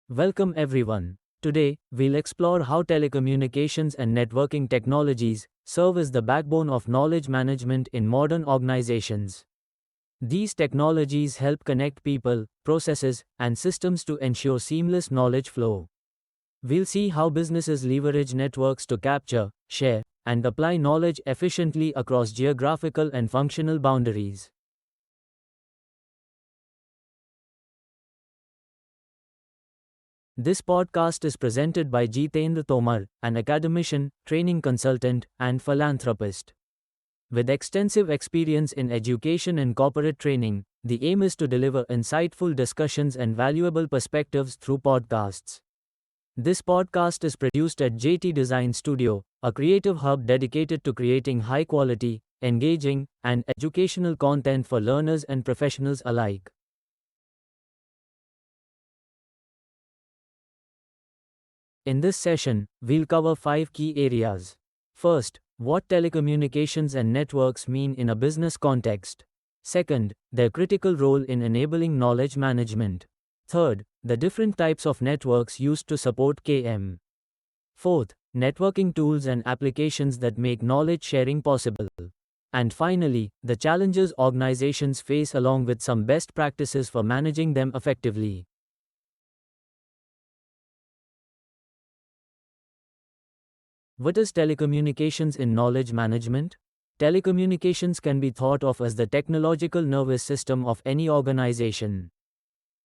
Welcome everyone. Today, we'll explore how telecommunications and networking technologies serve as the backbone of knowledge management in modern organizations. These technologies help connect people, processes, and systems to ensure seamless knowledge flow. We'll see how businesses leverage networks to capture, share, and apply knowledge efficiently across geographical and functional boundaries. This podcast is presented by Jitendra Tomar, an academician, training consultant, and philanthropist. With extensive experience in education and corporate training, the aim is to deliver insightful discussions and valuable perspectives through podcasts. This podcast is produced at JT Design Studio, a creative hub dedicated to creating high quality, engaging, and educational content for learners and professionals alike. In this session, we'll cover 5 key areas. First, what telecommunications and networks mean in a business context. Second, their critical role in enabling knowledge management. Third, the different types of networks used to support KM. Fourth, networking tools and applications that make knowledge sharing possible. And finally, the challenges organizations face along with some best practices for managing them effectively. What is telecommunications in knowledge management? Telecommunications can be thought of as the technological nervous system of any organization.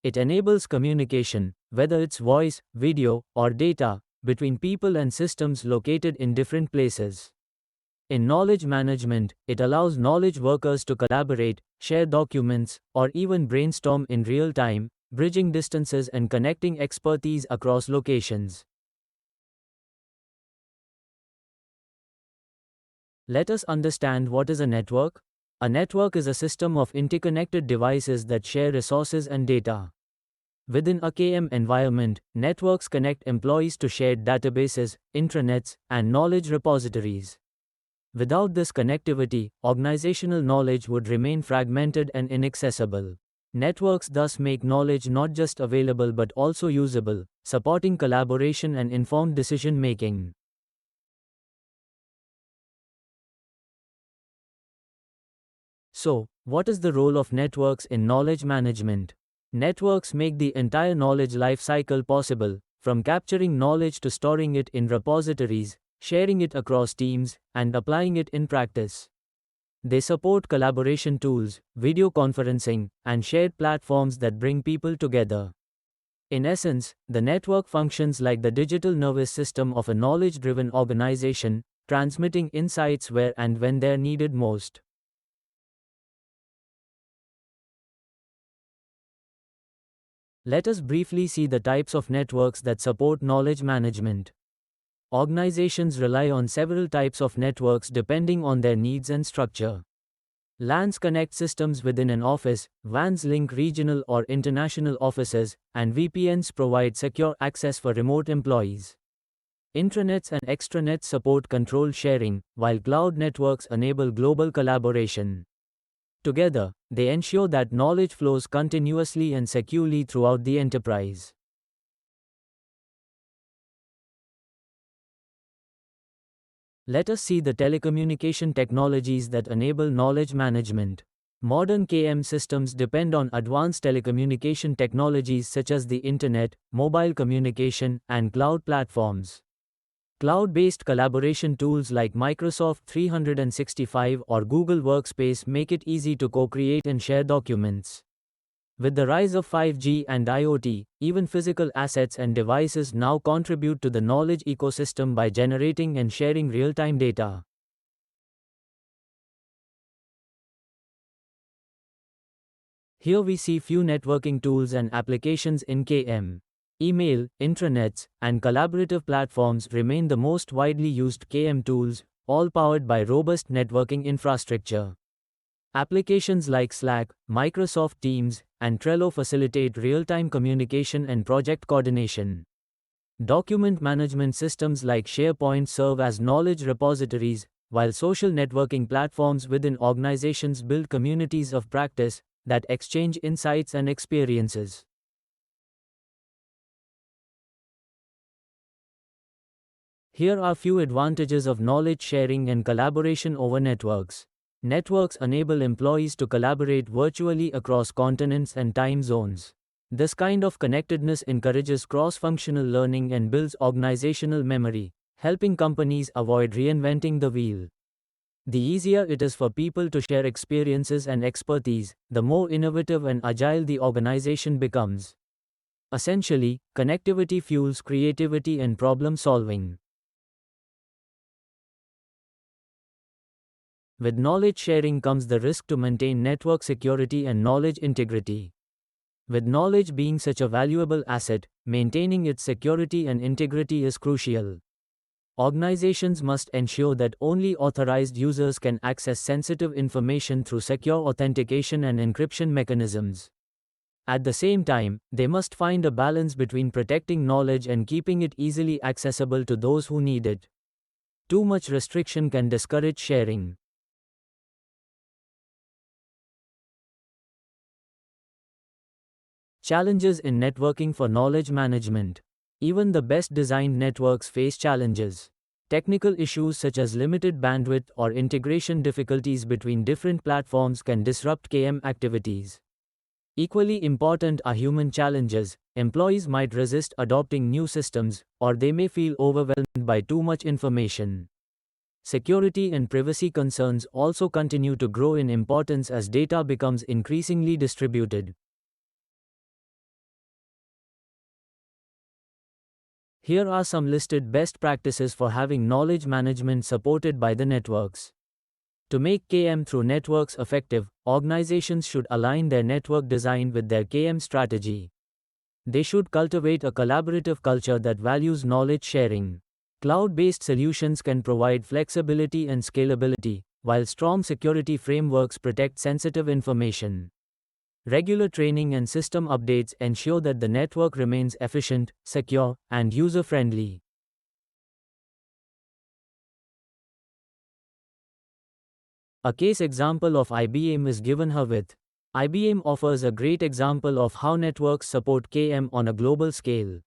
It enables communication, whether it's voice, video, or data, between people and systems located in different places. In knowledge management, it allows knowledge workers to collaborate, share documents, or even brainstorm in real time, bridging distances and connecting expertise across locations. Let us understand what is a network. A network is a system of interconnected devices that share resources and data. Within a KM environment, networks connect employees to shared databases, intranets, and knowledge repositories. Without this connectivity, organizational knowledge would remain fragmented and inaccessible. Networks thus make knowledge not just available but also usable, supporting collaboration and informed decision making. So, what is the role of networks in knowledge management? Networks make the entire knowledge life cycle possible, from capturing knowledge to storing it in repositories, sharing it across teams, and applying it in practice. They support collaboration tools, video conferencing, and shared platforms that bring people together. In essence, the network functions like the digital nervous system of a knowledge-driven organization, transmitting insights where and when they're needed most. Let us briefly see the types of networks that support knowledge management. Organizations rely on several types of networks depending on their needs and structure. LANs connect systems within an office, WANs link regional or international offices, and VPNs provide secure access for remote employees. Intranets and extranets support control sharing, while cloud networks enable global collaboration. Together, they ensure that knowledge flows continuously and securely throughout the enterprise. Let us see the telecommunication technologies that enable knowledge management. Modern KM systems depend on advanced telecommunication technologies such as the Internet, mobile communication, and cloud platforms. Cloud-based collaboration tools like Microsoft 365 or Google Workspace make it easy to co-create and share documents. With the rise of 5G and IoT, even physical assets and devices now contribute to the knowledge ecosystem by generating and sharing real-time data. Here we see few networking tools and applications in KM. Email, intranets, and collaborative platforms remain the most widely used KM tools, all powered by robust networking infrastructure. Applications like Slack, Microsoft Teams, and Trello facilitate real-time communication and project coordination. Document management systems like SharePoint serve as knowledge repositories, while social networking platforms within organizations build communities of practice that exchange insights and experiences. Here are few advantages of knowledge sharing and collaboration over networks. Networks enable employees to collaborate virtually across continents and time zones. This kind of connectedness encourages cross-functional learning and builds organizational memory, helping companies avoid reinventing the wheel. The easier it is for people to share experiences and expertise, the more innovative and agile the organization becomes. Essentially, connectivity fuels creativity and problem solving. With knowledge sharing comes the risk to maintain network security and knowledge integrity. With knowledge being such a valuable asset, maintaining its security and integrity is crucial. Organizations must ensure that only authorized users can access sensitive information through secure authentication and encryption mechanisms. At the same time, they must find a balance between protecting knowledge and keeping it easily accessible to those who need it. Too much restriction can discourage sharing. Challenges in networking for knowledge management. Even the best designed networks face challenges. Technical issues such as limited bandwidth or integration difficulties between different platforms can disrupt KM activities. Equally important are human challenges. Employees might resist adopting new systems, or they may feel overwhelmed by too much information. Security and privacy concerns also continue to grow in importance as data becomes increasingly distributed. Here are some listed best practices for having knowledge management supported by the networks. To make KM through networks effective, organizations should align their network design with their KM strategy. They should cultivate a collaborative culture that values knowledge sharing. Cloud-based solutions can provide flexibility and scalability, while strong security frameworks protect sensitive information. Regular training and system updates ensure that the network remains efficient, secure, and user-friendly. A case example of IBM is given here with. IBM offers a great example of how networks support KM on a global scale.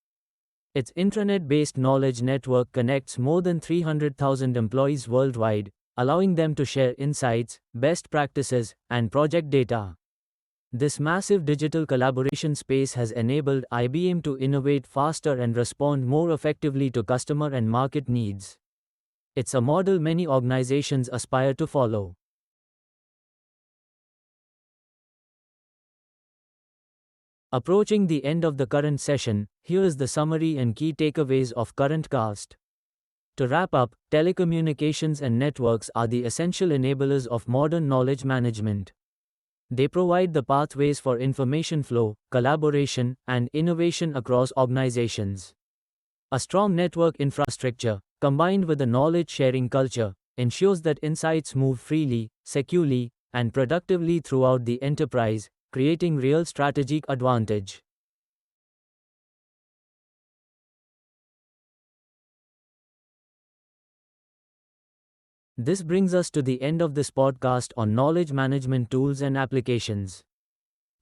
Its intranet-based knowledge network connects more than 300,000 employees worldwide, allowing them to share insights, best practices, and project data. This massive digital collaboration space has enabled IBM to innovate faster and respond more effectively to customer and market needs. It's a model many organizations aspire to follow. Approaching the end of the current session, here is the summary and key takeaways of current cast. To wrap up, telecommunications and networks are the essential enablers of modern knowledge management. They provide the pathways for information flow, collaboration, and innovation across organizations. A strong network infrastructure, combined with a knowledge-sharing culture, ensures that insights move freely, securely, and productively throughout the enterprise, creating real strategic advantage. This brings us to the end of this podcast on knowledge management tools and applications.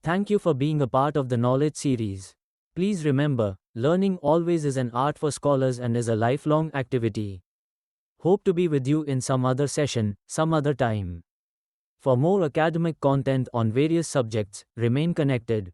Thank you for being a part of the knowledge series. Please remember, learning always is an art for scholars and is a lifelong activity. Hope to be with you in some other session, some other time. For more academic content on various subjects, remain connected.